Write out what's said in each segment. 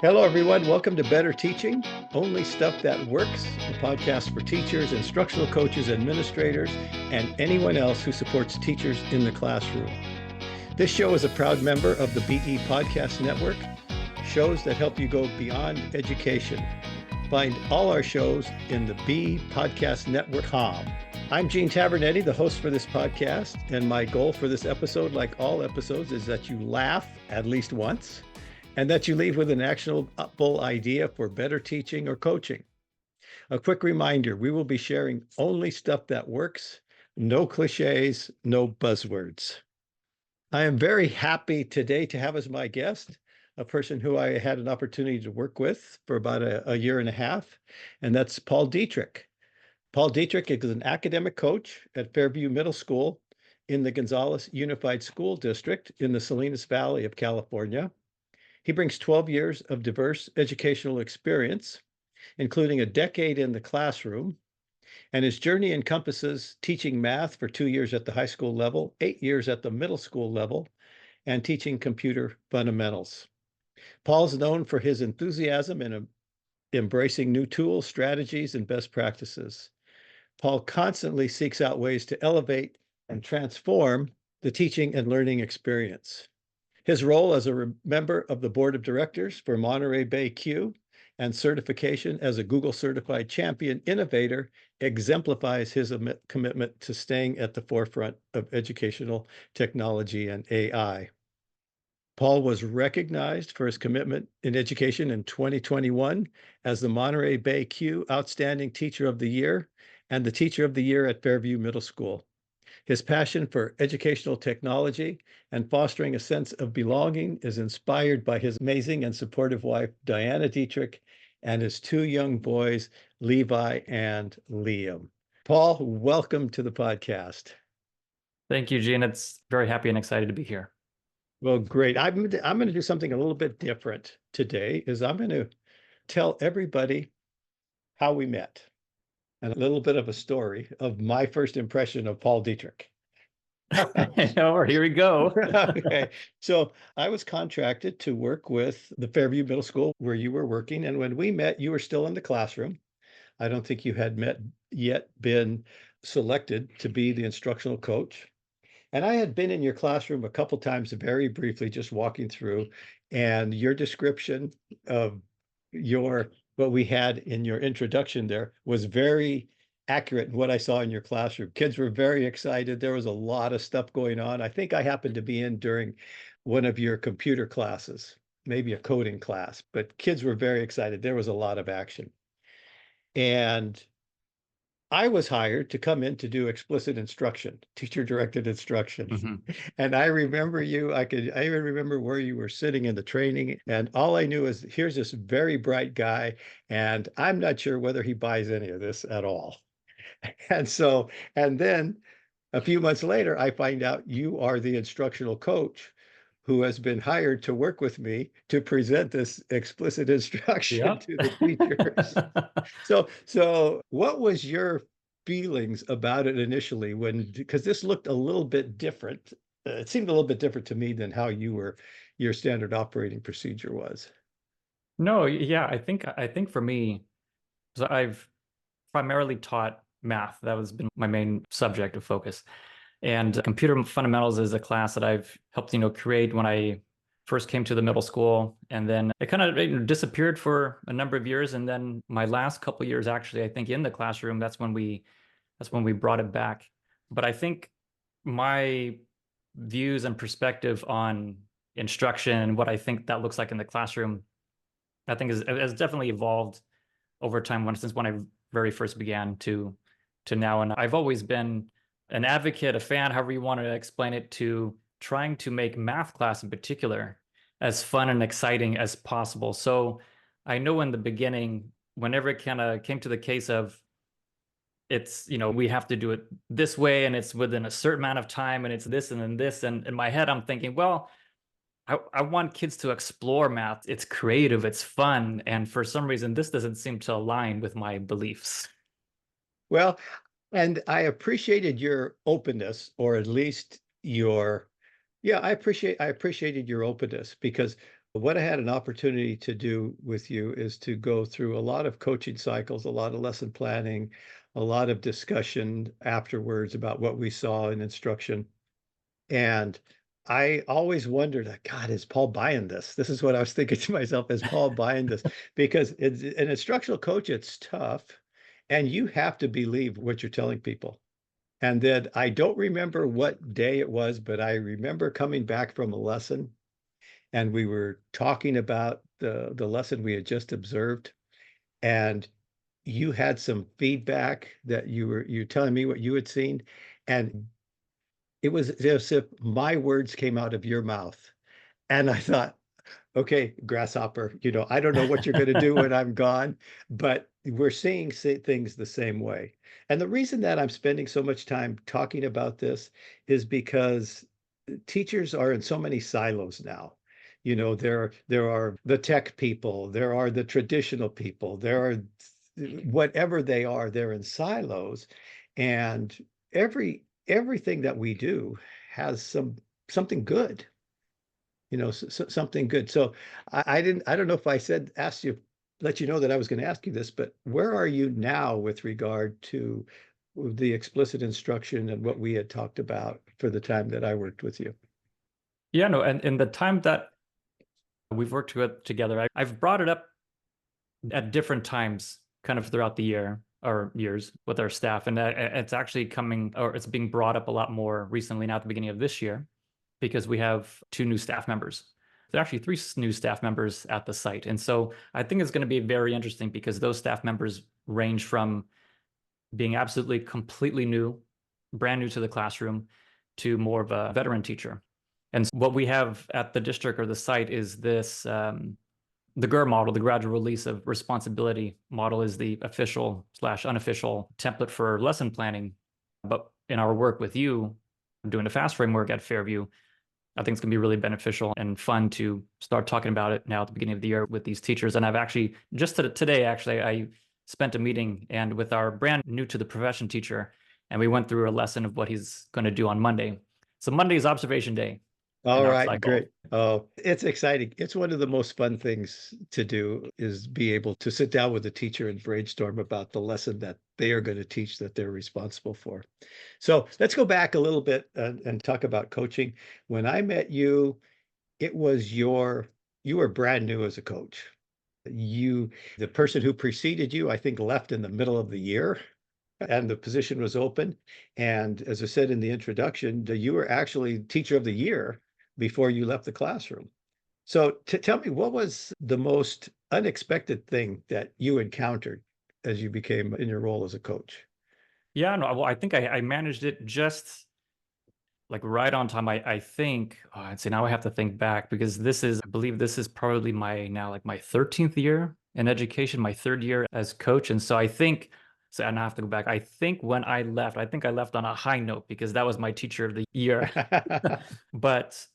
Hello, everyone. Welcome to Better Teaching, Only Stuff That Works, a podcast for teachers, instructional coaches, administrators, and anyone else who supports teachers in the classroom. This show is a proud member of the BE Podcast Network, shows that help you go beyond education. Find all our shows in the BE Podcast Network.com. I'm Gene Tavernetti, the host for this podcast, and my goal for this episode, like all episodes, is that you laugh at least once, and that you leave with an actionable idea for better teaching or coaching. A quick reminder, we will be sharing only stuff that works, no cliches, no buzzwords. I am very happy today to have as my guest a person who I had an opportunity to work with for about a year and a half, and that's Paul Dietrich. Paul Dietrich is an academic coach at Fairview Middle School in the Gonzales Unified School District in the Salinas Valley of California. He brings 12 years of diverse educational experience, including a decade in the classroom, and his journey encompasses teaching math for 2 years at the high school level, 8 years at the middle school level, and teaching computer fundamentals. Paul's known for his enthusiasm in embracing new tools, strategies, and best practices. Paul constantly seeks out ways to elevate and transform the teaching and learning experience. His role as a member of the board of directors for Monterey Bay Q and certification as a Google certified champion innovator exemplifies his commitment to staying at the forefront of educational technology and AI. Paul was recognized for his commitment in education in 2021 as the Monterey Bay Q Outstanding Teacher of the Year and the Teacher of the Year at Fairview Middle School. His passion for educational technology and fostering a sense of belonging is inspired by his amazing and supportive wife, Diana Dietrich, and his two young boys, Levi and Liam. Paul, welcome to the podcast. Thank you, Gene. It's very happy and excited to be here. Well, great. I'm going to do something a little bit different today, is I'm going to tell everybody how we met and a little bit of a story of my first impression of Paul Dietrich. Here we go. Okay. So I was contracted to work with the Fairview Middle School where you were working. And when we met, you were still in the classroom. I don't think you had yet been selected to be the instructional coach. And I had been in your classroom a couple times, very briefly, just walking through, and your description of what we had in your introduction there was very accurate in what I saw in your classroom. Kids were very excited. There was a lot of stuff going on. I think I happened to be in during one of your computer classes, maybe a coding class, but kids were very excited. There was a lot of action. And I was hired to come in to do explicit instruction, teacher-directed instruction. Mm-hmm. And I remember I even remember where you were sitting in the training. And all I knew is here's this very bright guy, and I'm not sure whether he buys any of this at all. And then a few months later, I find out you are the instructional coach who has been hired to work with me to present this explicit instruction to the teachers. So what was your feelings about it initially because this looked a little bit different. It seemed a little bit different to me than how your standard operating procedure was. No, yeah, I think for me, so I've primarily taught math. That has been my main subject of focus. And computer fundamentals is a class that I've helped, create when I first came to the middle school. And then it kind of disappeared for a number of years. And then my last couple of years, actually, I think in the classroom, that's when we brought it back. But I think my views and perspective on instruction and what I think that looks like in the classroom, I think has definitely evolved over time since when I very first began to now. And I've always been an advocate, a fan, however you want to explain it, to trying to make math class in particular as fun and exciting as possible. So I know in the beginning, whenever it kind of came to the case of it's, we have to do it this way and it's within a certain amount of time and it's this and then this. And in my head, I'm thinking, well, I want kids to explore math. It's creative, it's fun. And for some reason, this doesn't seem to align with my beliefs. Well, and I appreciated your openness, or at least I appreciated your openness, because What I had an opportunity to do with you is to go through a lot of coaching cycles, a lot of lesson planning, a lot of discussion afterwards about what we saw in instruction. And I always wondered, God, is Paul buying this? This is what I was thinking to myself, is Paul buying this? Because it's an instructional coach, it's tough, and you have to believe what you're telling people. And then I don't remember what day it was, but I remember coming back from a lesson and we were talking about the lesson we had just observed. And you had some feedback that you telling me what you had seen. And it was as if my words came out of your mouth. And I thought, okay, grasshopper, I don't know what you're going to do when I'm gone, but we're seeing things the same way. And the reason that I'm spending so much time talking about this is because teachers are in so many silos now. There are the tech people, there are the traditional people, there are whatever they are, they're in silos. And everything that we do has something good, something good. So I don't know if asked you, let you know that I was going to ask you this, but where are you now with regard to the explicit instruction and what we had talked about for the time that I worked with you? Yeah, no, and in the time that we've worked together, I've brought it up at different times kind of throughout the year or years with our staff. And it's actually it's being brought up a lot more recently now at the beginning of this year because we have 2 new staff members. There are actually 3 new staff members at the site. And so I think it's going to be very interesting because those staff members range from being absolutely completely new, brand new to the classroom, to more of a veteran teacher. And what we have at the district or the site is this the GUR model, the gradual release of responsibility model, is the official/unofficial template for lesson planning. But in our work with you, doing the FAST framework at Fairview, I think it's going to be really beneficial and fun to start talking about it now at the beginning of the year with these teachers. And I've actually, just today, actually, I spent a meeting and with our brand new to the profession teacher, and we went through a lesson of what he's going to do on Monday. So Monday is observation day. All right, great. Oh, it's exciting. It's one of the most fun things to do is be able to sit down with a teacher and brainstorm about the lesson that they are going to teach that they're responsible for. So let's go back a little bit and talk about coaching. When I met you, it was you were brand new as a coach. The person who preceded you, I think, left in the middle of the year and the position was open. And as I said in the introduction, you were actually teacher of the year before you left the classroom. So tell me, what was the most unexpected thing that you encountered as you became in your role as a coach? Yeah, no, well, I think I managed it just like right on time. I think, I'd say now I have to think back because I believe this is probably my 13th year in education, my 3rd year as coach. And so I think, and I have to go back. I think when I left, I think I left on a high note because that was my teacher of the year. But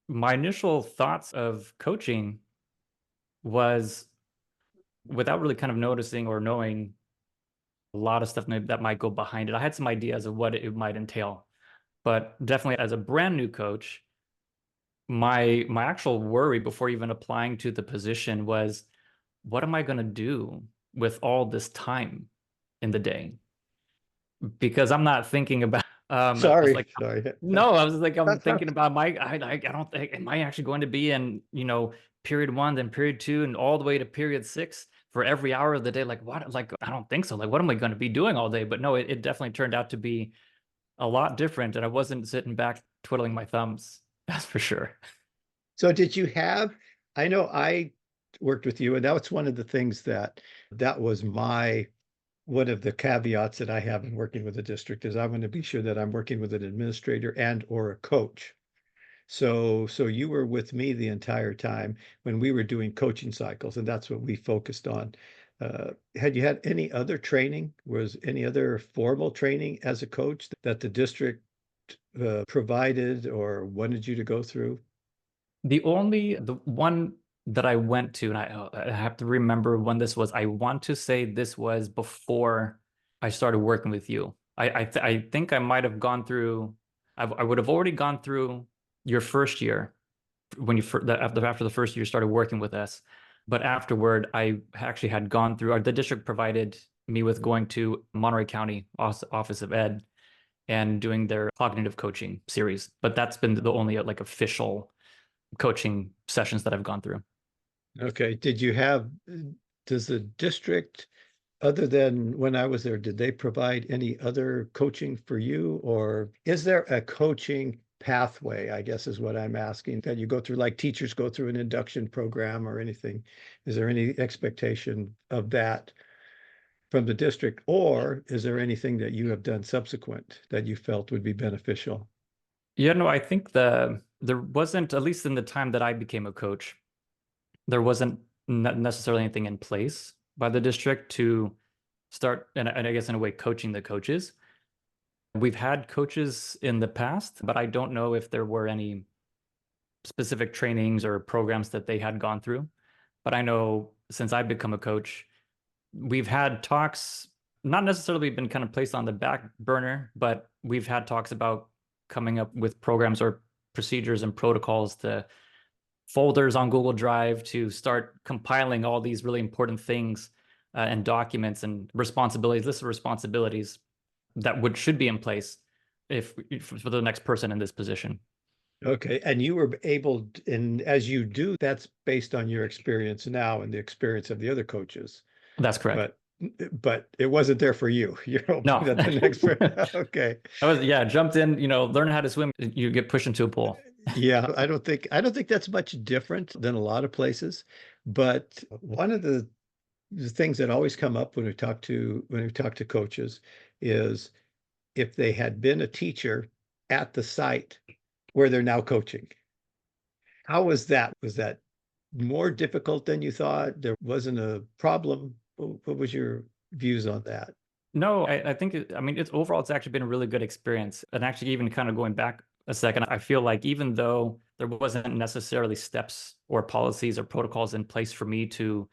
my initial thoughts of coaching was, without really kind of noticing or knowing a lot of stuff that might go behind it, I had some ideas of what it might entail. But definitely as a brand new coach, my actual worry before even applying to the position was, what am I going to do with all this time in the day? Because I'm not thinking about I was like, Sorry. no, I was like, I'm thinking about I don't think, am I actually going to be in, period 1, then period 2, and all the way to period 6 for every hour of the day? Like, what? Like, I don't think so. Like, what am I going to be doing all day? But no, it definitely turned out to be a lot different. And I wasn't sitting back twiddling my thumbs. That's for sure. So I know I worked with you, and that's one of the things that was one of the caveats that I have in working with a district is I want to be sure that I'm working with an administrator and or a coach. So you were with me the entire time when we were doing coaching cycles, and that's what we focused on. Had you had any other training? Was any other formal training as a coach that the district provided or wanted you to go through? The one that I went to, and I have to remember when this was. I want to say this was before I started working with you. I think I might have gone through. I would have already gone through your first year, when you after the first year started working with us. But afterward, I actually had gone through, the district provided me with going to Monterey County Office of Ed and doing their cognitive coaching series. But that's been the only like official coaching sessions that I've gone through. Okay. Does the district, other than when I was there, did they provide any other coaching for you? Or is there a coaching pathway, I guess is what I'm asking, that you go through, like teachers go through an induction program or anything? Is there any expectation of that from the district, or is there anything that you have done subsequent that you felt would be beneficial? Yeah, no, I think there wasn't, at least in the time that I became a coach, there wasn't necessarily anything in place by the district to start, and I guess in a way, coaching the coaches. We've had coaches in the past, but I don't know if there were any specific trainings or programs that they had gone through. But I know since I've become a coach, we've had talks, not necessarily been kind of placed on the back burner, but we've had talks about coming up with programs or procedures and protocols to folders on Google Drive to start compiling all these really important things and documents and responsibilities, lists of responsibilities that should be in place for the next person in this position. Okay, and you were able, and as you do, that's based on your experience now and the experience of the other coaches. That's correct. But it wasn't there for you. You're hoping No. that the next okay. Jumped in, learn how to swim, you get pushed into a pool. Yeah, I don't think that's much different than a lot of places. But one of the things that always come up when we talk to coaches is if they had been a teacher at the site where they're now coaching. How was that? Was that more difficult than you thought? There wasn't a problem? What was your views on that? No, I think it's overall, it's actually been a really good experience. And actually, even kind of going back a second, I feel like even though there wasn't necessarily steps or policies or protocols in place for me to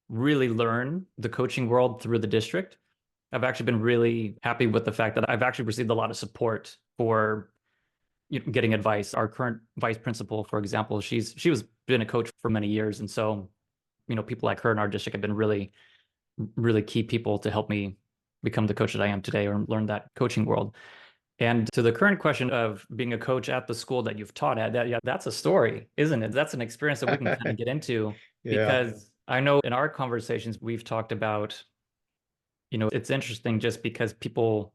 really learn the coaching world through the district, I've actually been really happy with the fact that I've actually received a lot of support for getting advice. Our current vice principal, for example, she was been a coach for many years, and so people like her in our district have been really, really key people to help me become the coach that I am today or learn that coaching world. And to the current question of being a coach at the school that you've taught at, that's a story, isn't it? That's an experience that we can kind of get into Yeah. because I know in our conversations we've talked about, it's interesting just because people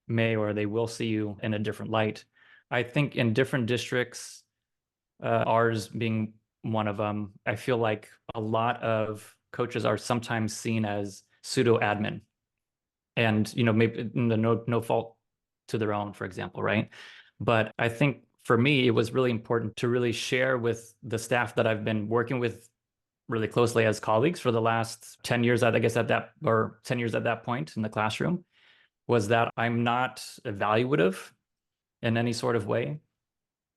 may or they will see you in a different light. I think in different districts, ours being one of them, I feel like a lot of coaches are sometimes seen as pseudo admin, and maybe no fault to their own, for example, right? But I think for me, it was really important to really share with the staff that I've been working with really closely as colleagues for the last 10 years, I guess, or 10 years at that point in the classroom, was that I'm not evaluative in any sort of way.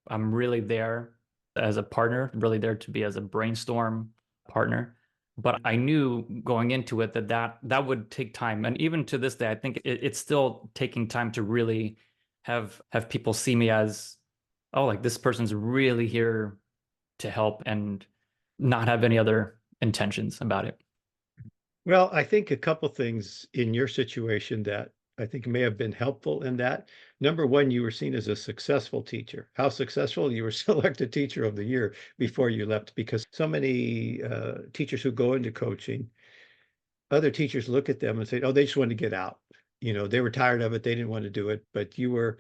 I'm really there as a partner, really there to be as a brainstorm partner. But I knew going into it that would take time. And even to this day, I think it's still taking time to really have people see me as, oh, like this person's really here to help and not have any other intentions about it. Well, I think a couple things in your situation that I think may have been helpful in that. Number one, you were seen as a successful teacher. How successful? You were selected teacher of the year before you left, because so many teachers who go into coaching, other teachers look at them and say, oh, they just wanted to get out. They were tired of it. They didn't want to do it. But you were,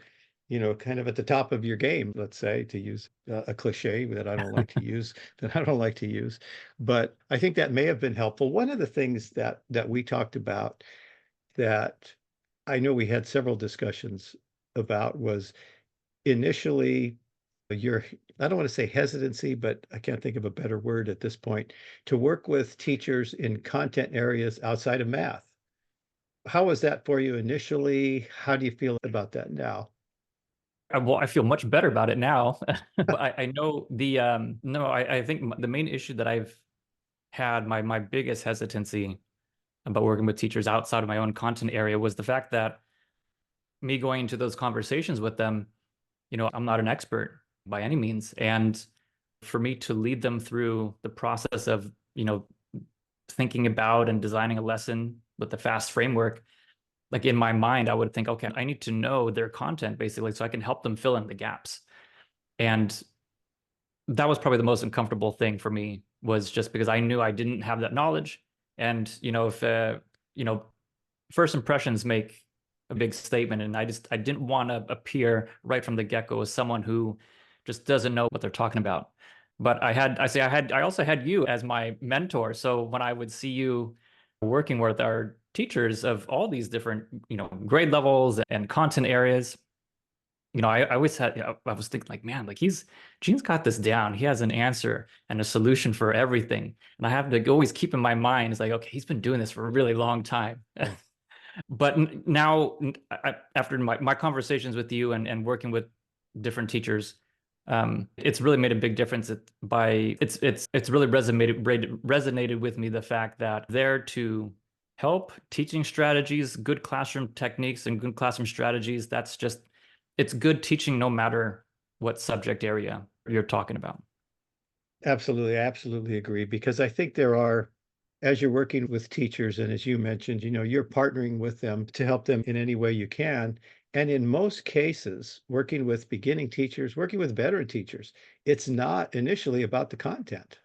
kind of at the top of your game, let's say, to use a cliche that I don't like to use, But I think that may have been helpful. One of the things that we talked about that I know we had several discussions about was initially your, I don't want to say hesitancy, but I can't think of a better word at this point, to work with teachers in content areas outside of math. How was that for you initially? How do you feel about that now? Well, I feel much better about it now. But I know no, I think the main issue that I've had, my biggest hesitancy about working with teachers outside of my own content area was the fact that me going into those conversations with them, I'm not an expert by any means. And for me to lead them through the process of, thinking about and designing a lesson with the FAST framework, like in my mind, I would think, okay, I need to know their content basically so I can help them fill in the gaps. And that was probably the most uncomfortable thing for me, was just because I knew I didn't have that knowledge. And, if, first impressions make a big statement, and I didn't want to appear right from the get-go as someone who just doesn't know what they're talking about. But I also had you as my mentor. So when I would see you working with our teachers of all these different, grade levels and content areas, I always I was thinking like, man, like Gene's got this down. He has an answer and a solution for everything. And I have to always keep in my mind, it's like, okay, he's been doing this for a really long time. But now, after my conversations with you and working with different teachers, it's really made a big difference. It's really resonated with me, the fact that they're to help teaching strategies, good classroom techniques, and good classroom strategies. It's good teaching no matter what subject area you're talking about. Absolutely, I absolutely agree, because I think as you're working with teachers, and as you mentioned, you're partnering with them to help them in any way you can. And in most cases, working with beginning teachers, working with veteran teachers, it's not initially about the content.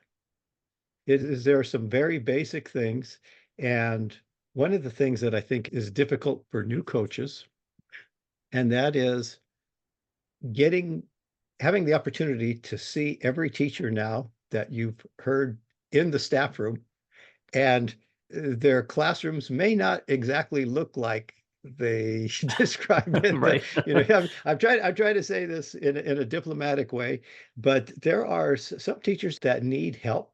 There are some very basic things. And one of the things that I think is difficult for new coaches, and that is having the opportunity to see every teacher now that you've heard in the staff room, and their classrooms may not exactly look like they describe it. Right. I'm trying to say this in a diplomatic way, but there are some teachers that need help,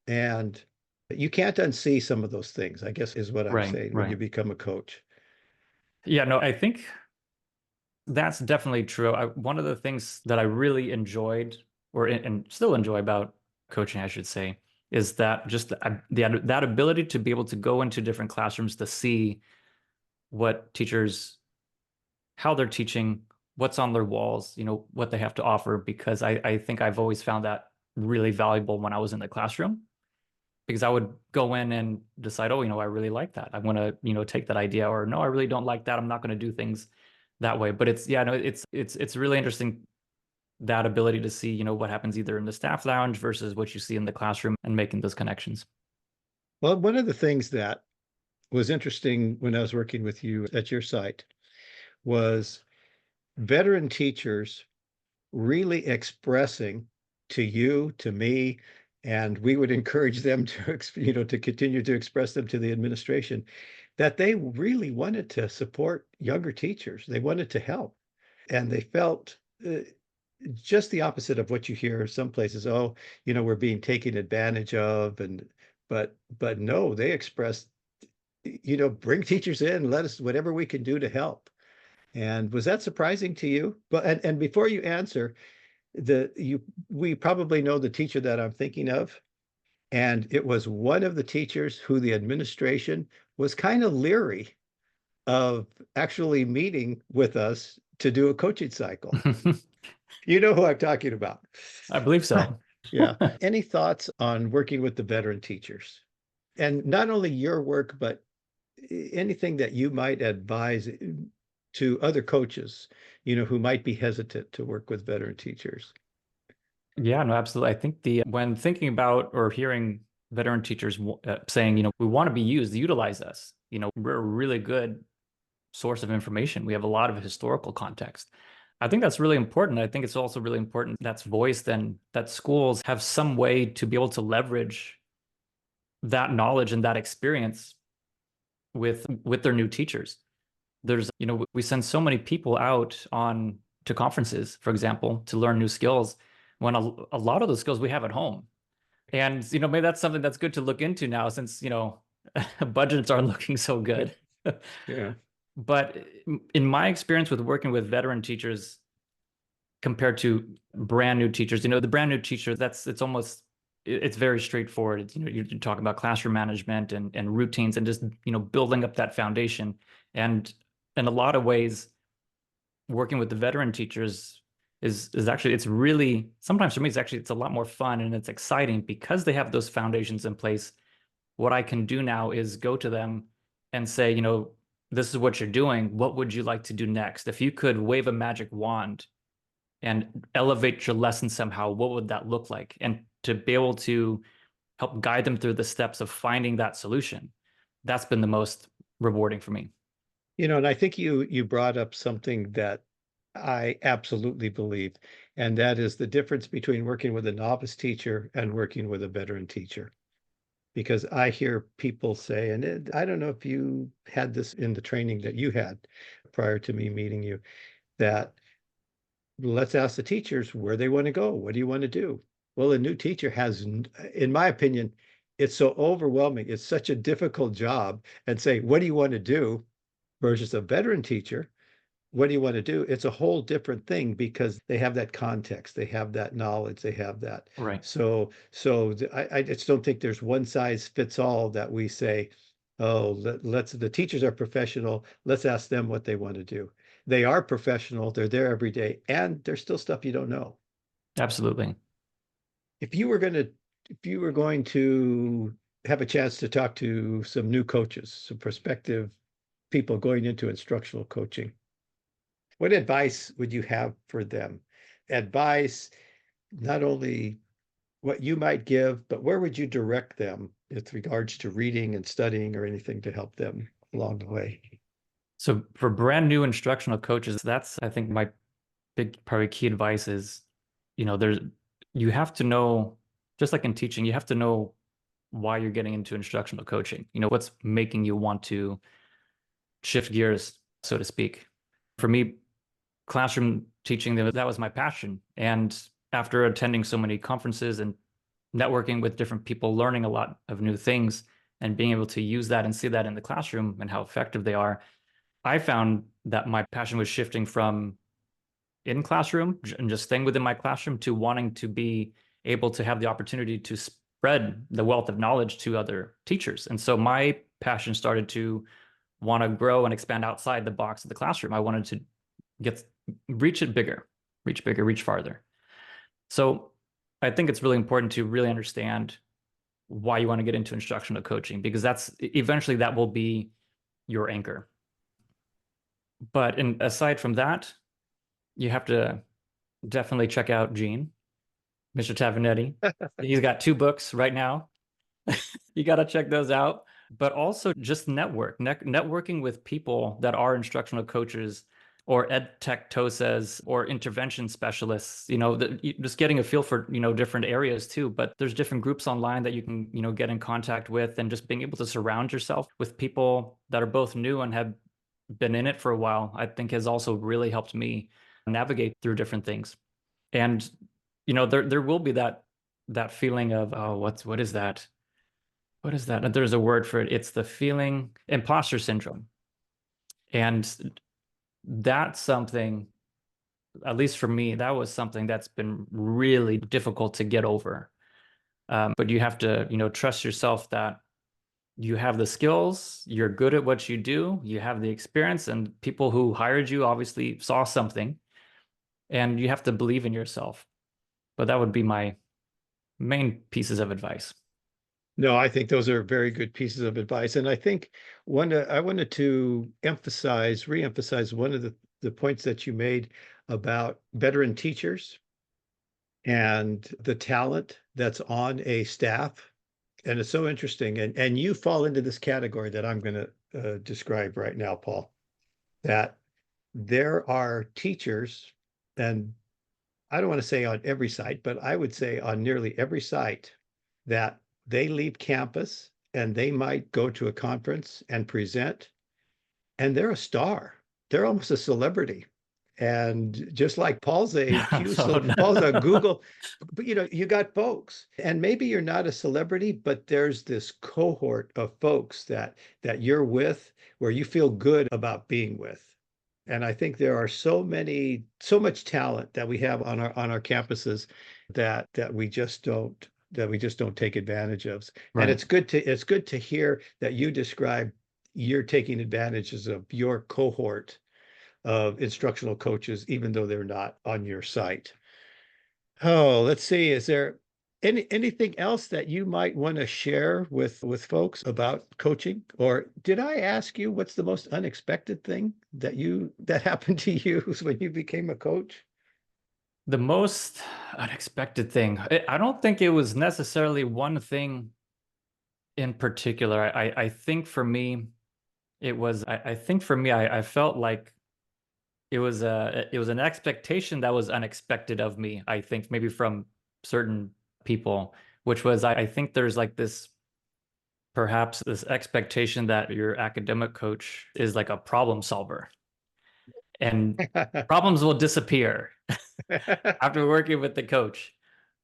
and you can't unsee some of those things, I guess, is what I'm saying, when you become a coach. Yeah, no, I think that's definitely true. One of the things that I really enjoyed, and still enjoy about coaching, I should say, is that just that ability to be able to go into different classrooms to see what teachers, how they're teaching, what's on their walls, what they have to offer. Because I think I've always found that really valuable when I was in the classroom, because I would go in and decide, oh, I really like that. I want to, take that idea, or no, I really don't like that. I'm not going to do things that way. But it's really interesting, that ability to see, what happens either in the staff lounge versus what you see in the classroom, and making those connections. Well, one of the things that was interesting when I was working with you at your site was veteran teachers really expressing to you, to me, and we would encourage them to, to continue to express them to the administration, that they really wanted to support younger teachers. They wanted to help, and they felt just the opposite of what you hear some places. Oh, we're being taken advantage of, but no, they expressed, bring teachers in, let us, whatever we can do to help. And was that surprising to you? But and before you answer, we probably know the teacher that I'm thinking of, and it was one of the teachers who the administration was kind of leery of actually meeting with us to do a coaching cycle. You know who I'm talking about. I believe so. Yeah. Any thoughts on working with the veteran teachers? And not only your work, but anything that you might advise to other coaches, who might be hesitant to work with veteran teachers. Yeah, no, absolutely. I think when thinking about or hearing veteran teachers saying, we want to be used, utilize us. We're a really good source of information. We have a lot of historical context. I think that's really important. I think it's also really important that's voiced, and that schools have some way to be able to leverage that knowledge and that experience with their new teachers. We send so many people out to conferences, for example, to learn new skills, when a lot of those skills we have at home. And, maybe that's something that's good to look into now, since, budgets aren't looking so good. Yeah. But in my experience with working with veteran teachers compared to brand new teachers, the brand new teacher, it's very straightforward. You're talking about classroom management and routines, and just, building up that foundation. And in a lot of ways, working with the veteran teachers, is actually, it's really, sometimes for me, it's a lot more fun and it's exciting because they have those foundations in place. What I can do now is go to them and say, this is what you're doing. What would you like to do next? If you could wave a magic wand and elevate your lesson somehow, what would that look like? And to be able to help guide them through the steps of finding that solution, that's been the most rewarding for me. And I think you brought up something that I absolutely believe, and that is the difference between working with a novice teacher and working with a veteran teacher. Because I hear people say, and I don't know if you had this in the training that you had prior to me meeting you, that let's ask the teachers where they want to go. What do you want to do? Well, a new teacher has, in my opinion, it's so overwhelming. It's such a difficult job. And say, what do you want to do? Versus a veteran teacher, what do you want to do? It's a whole different thing because they have that context, they have that knowledge, they have that. Right. I just don't think there's one size fits all that we say, oh, the teachers are professional. Let's ask them what they want to do. They are professional. They're there every day, and there's still stuff you don't know. Absolutely. If you were going to have a chance to talk to some new coaches, some prospective people going into instructional coaching, what advice would you have for them? Advice, not only what you might give, but where would you direct them with regards to reading and studying or anything to help them along the way? So for brand new instructional coaches, that's, I think, my big, probably key advice is, you have to know, just like in teaching, you have to know why you're getting into instructional coaching. What's making you want to shift gears, so to speak. For me, classroom teaching, that was my passion. And after attending so many conferences and networking with different people, learning a lot of new things and being able to use that and see that in the classroom and how effective they are, I found that my passion was shifting from in classroom and just staying within my classroom to wanting to be able to have the opportunity to spread the wealth of knowledge to other teachers. And so my passion started to want to grow and expand outside the box of the classroom. I wanted to reach bigger, reach farther. So I think it's really important to really understand why you want to get into instructional coaching, because eventually that will be your anchor. But aside from that, you have to definitely check out Gene, Mr. Tavernetti. He's got 2 books right now. You got to check those out. But also just networking with people that are instructional coaches or ed tech TOSAs or intervention specialists, just getting a feel for, different areas too. But there's different groups online that you can, get in contact with, and just being able to surround yourself with people that are both new and have been in it for a while, I think has also really helped me navigate through different things. And, there will be that feeling of, oh, what is that? What is that? There's a word for it. It's the feeling, imposter syndrome. And that's something, at least for me, that was something that's been really difficult to get over. But you have to, trust yourself that you have the skills, you're good at what you do, you have the experience, and people who hired you obviously saw something, and you have to believe in yourself. But that would be my main pieces of advice. No, I think those are very good pieces of advice. And I think I wanted to reemphasize one of the points that you made about veteran teachers and the talent that's on a staff. And it's so interesting. And you fall into this category that I'm going to describe right now, Paul, that there are teachers, and I don't want to say on every site, but I would say on nearly every site, that they leave campus and they might go to a conference and present, and they're a star. They're almost a celebrity. And just like Paul's a Paul's a Google, but you got folks, and maybe you're not a celebrity, but there's this cohort of folks that you're with where you feel good about being with. And I think there are so much talent that we have on our campuses that we just don't take advantage of. Right. And it's good to hear that you describe you're taking advantages of your cohort of instructional coaches, even though they're not on your site. Oh, let's see. Is there anything else that you might want to share with folks about coaching? Or did I ask you what's the most unexpected thing that happened to you when you became a coach? The most unexpected thing, I don't think it was necessarily one thing in particular. I think for me, I think for me, I felt like it was an expectation that was unexpected of me. I think maybe from certain people, which was I think there's like this perhaps this expectation that your academic coach is like a problem solver and problems will disappear after working with the coach,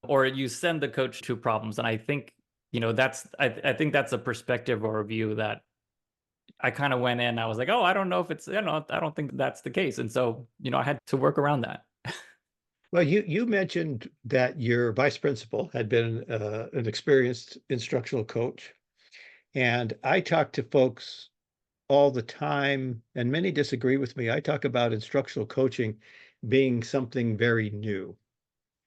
or you send the coach to problems. And I think, I think that's a perspective or a view that I kind of went in. I was like, oh, I don't know if it's, I don't think that's the case. And so, I had to work around that. Well, you mentioned that your vice principal had been an experienced instructional coach, and I talk to folks all the time, and many disagree with me. I talk about instructional coaching being something very new.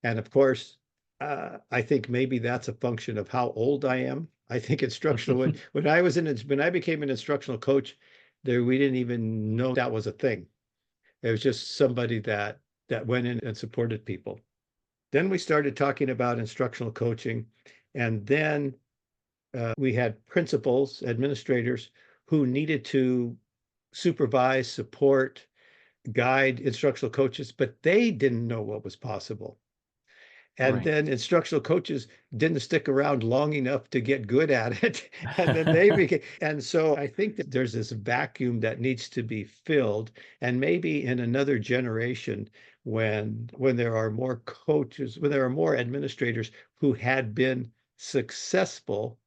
And of course, I think maybe that's a function of how old I am. I think instructional when I became an instructional coach, we didn't even know that was a thing. It was just somebody that went in and supported people. Then we started talking about instructional coaching, and then we had principals, administrators who needed to supervise, support, guide instructional coaches, but they didn't know what was possible. And Right. then instructional coaches didn't stick around long enough to get good at it. And then they became, and so I think that there's this vacuum that needs to be filled. And maybe in another generation, when there are more coaches, when there are more administrators who had been successful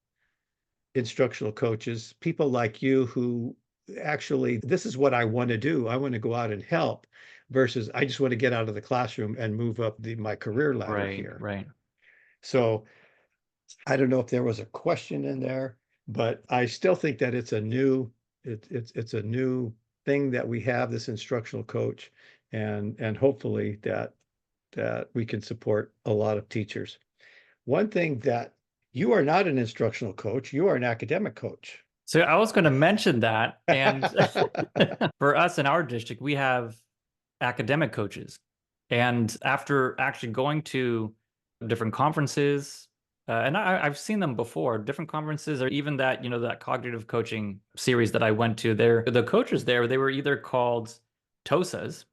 instructional coaches, people like you who actually, this is what I want to do. I want to go out and help versus I just want to get out of the classroom and move up my career ladder Right. here. Right. So I don't know if there was a question in there, but I still think that it's a new thing that we have, this instructional coach, and hopefully that we can support a lot of teachers. One thing that you are not an instructional coach, you are an academic coach. So I was going to mention that. And for us in our district, we have academic coaches. And after actually going to different conferences, and I've seen them before, different conferences, or even that, that cognitive coaching series that I went to, the coaches there, they were either called TOSAs,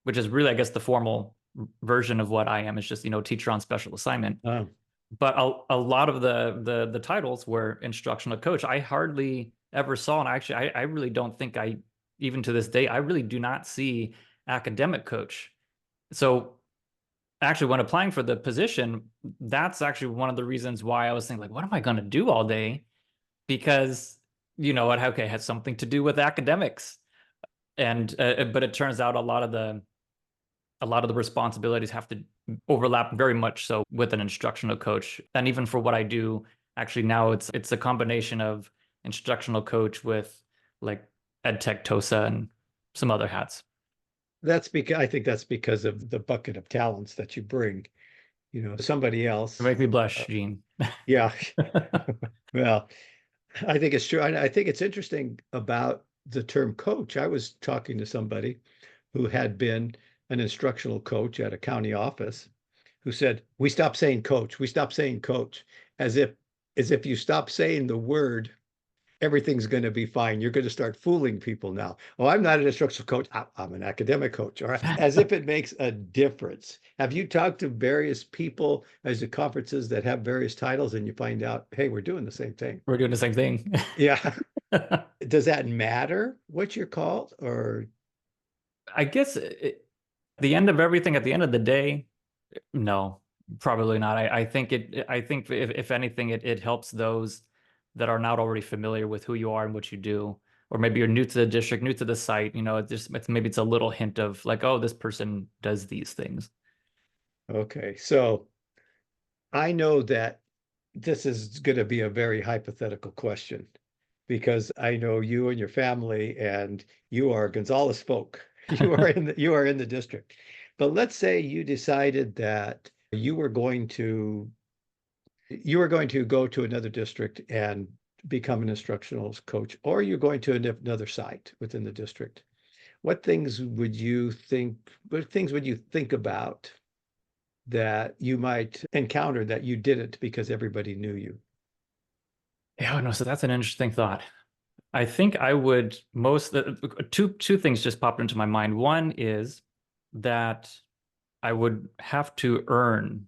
which is really, I guess, the formal version of what I am. It's just, teacher on special assignment. Oh, But a lot of the titles were instructional coach. I hardly ever saw, and actually, I really don't think even to this day, I really do not see academic coach. So actually, when applying for the position, that's actually one of the reasons why I was thinking, like, what am I going to do all day? Because, it has something to do with academics. And but it turns out a lot of the responsibilities have to overlap very much so with an instructional coach. And even for what I do, actually now it's a combination of instructional coach with like ed tech TOSA and some other hats. that's because I think that's because of the bucket of talents that you bring. Somebody You else. make me blush, Gene. Yeah. Well, I think it's true. I think it's interesting about the term coach. I was talking to somebody who had been an instructional coach at a county office who said, "We stopped saying coach. We stopped saying coach," as if you stop saying the word, everything's going to be fine. You're going to start fooling people now. Oh, I'm not an instructional coach. I'm an academic coach. All right. As if it makes a difference. Have you talked to various people as the conferences that have various titles and you find out, hey, we're doing the same thing? We're doing the same thing. Yeah. Does that matter what you're called? Or I guess the end of everything, at the end of the day, no, probably not. I think if anything, it helps those that are not already familiar with who you are and what you do, or maybe you're new to the district, new to the site, maybe it's a little hint of like, oh, this person does these things. okay. So I know that this is going to be a very hypothetical question because I know you and your family and you are Gonzalez folk. You are in the district. But let's say you decided that you were going to go to another district and become an instructional coach, or you're going to another site within the district. What things would you think about that you might encounter that you didn't because everybody knew you? Yeah, no, so that's an interesting thought. I think I would two things just popped into my mind. One is that I would have to earn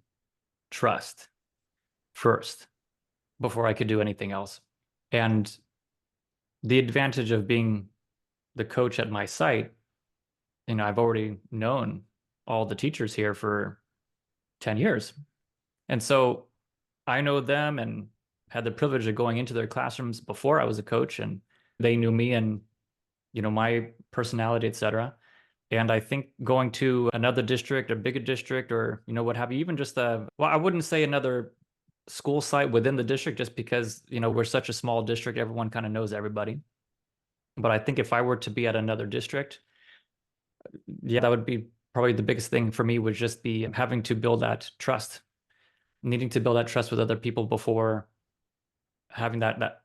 trust first before I could do anything else. And the advantage of being the coach at my site, I've already known all the teachers here for 10 years. And so I know them and had the privilege of going into their classrooms before I was a coach, and they knew me and, my personality, etc. And I think going to another district, a bigger district, or, what have you, even just I wouldn't say another school site within the district, just because, we're such a small district, everyone kind of knows everybody. But I think if I were to be at another district, yeah, that would be probably the biggest thing for me, would just be having to build that trust, needing to build that trust with other people before having that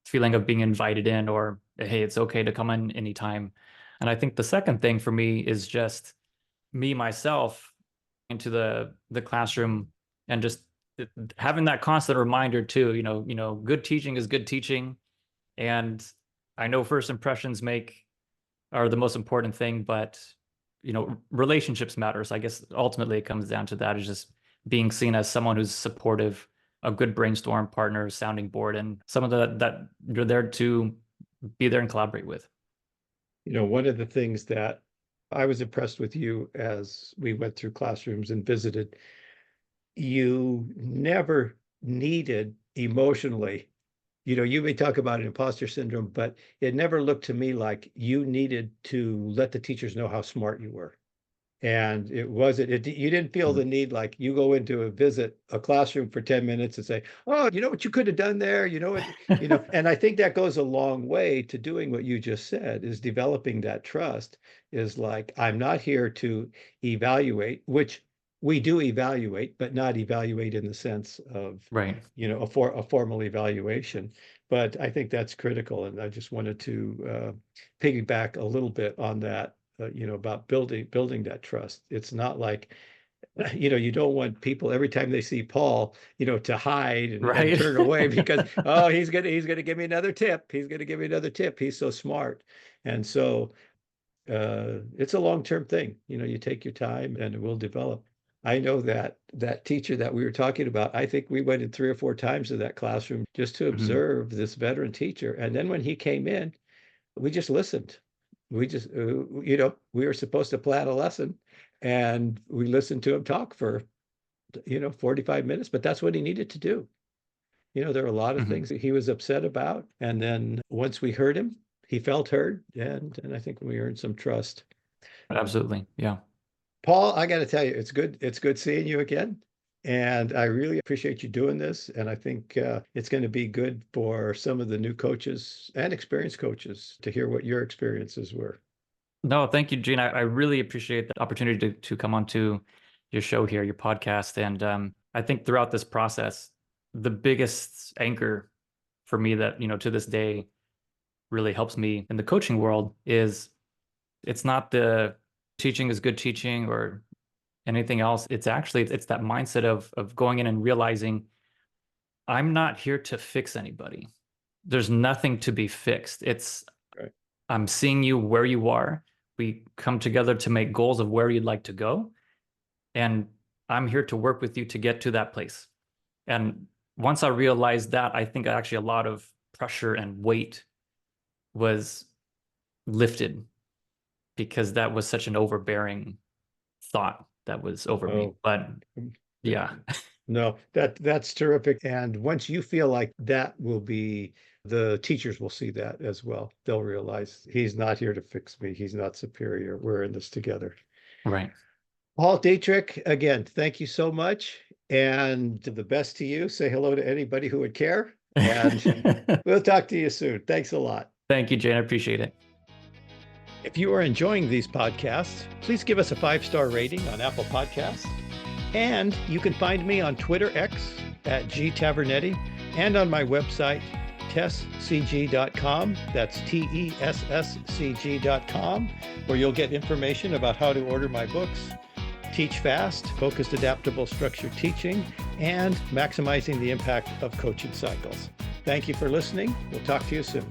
feeling of being invited in, or, hey, it's okay to come in anytime. And I think the second thing for me is just me, myself, into the classroom, and just having that constant reminder too, good teaching is good teaching. And I know first impressions are the most important thing, but relationships matters. I guess ultimately it comes down to that, is just being seen as someone who's supportive, a good brainstorm partner, sounding board, and someone that you're there to be there and collaborate with. One of the things that I was impressed with you as we went through classrooms and visited, you never needed emotionally. You may talk about an imposter syndrome, but it never looked to me like you needed to let the teachers know how smart you were. And you didn't feel the need, like you go into a classroom for 10 minutes and say, oh, you know what you could have done there, and I think that goes a long way to doing what you just said, is developing that trust. Is like, I'm not here to evaluate, which we do evaluate, but not evaluate in the sense of, Right. a formal evaluation. But I think that's critical. And I just wanted to piggyback a little bit on that, about building that trust. It's not like, you don't want people every time they see Paul, to hide and Right. turn away because, oh, he's gonna give me another tip. He's gonna give me another tip. He's so smart. And so it's a long-term thing. You take your time and it will develop. I know that teacher that we were talking about, I think we went in 3 or 4 times to that classroom just to Mhm. observe this veteran teacher. And then when he came in, we just listened. We were supposed to plan a lesson, and we listened to him talk for, 45 minutes, but that's what he needed to do. There are a lot of Mhm. things that he was upset about. And then once we heard him, he felt heard. And I think we earned some trust. Absolutely. Yeah. Paul, I got to tell you, it's good seeing you again. And I really appreciate you doing this. And I think it's going to be good for some of the new coaches and experienced coaches to hear what your experiences were. No, thank you, Gene. I really appreciate the opportunity to come onto your show here, your podcast. And I think throughout this process, the biggest anchor for me that, to this day really helps me in the coaching world is, it's not the teaching is good teaching or anything else. It's that mindset of going in and realizing, I'm not here to fix anybody. There's nothing to be fixed. Right. I'm seeing you where you are. We come together to make goals of where you'd like to go. And I'm here to work with you to get to that place. And once I realized that, I think actually a lot of pressure and weight was lifted, because that was such an overbearing thought that was over me. Oh, But yeah. yeah, No, that's terrific. And once you feel like that, the teachers will see that as well. They'll realize he's not here to fix me. He's not superior. We're in this together. right. Paul Dietrich, again, thank you so much. And the best to you. Say hello to anybody who would care. And we'll talk to you soon. Thanks a lot. Thank you, Jane. I appreciate it. If you are enjoying these podcasts, please give us a 5-star rating on Apple Podcasts. And you can find me on Twitter X at gtavernetti and on my website, tesscg.com. That's TESSCG.com, where you'll get information about how to order my books, Teach Fast, Focused Adaptable Structured Teaching, and Maximizing the Impact of Coaching Cycles. Thank you for listening. We'll talk to you soon.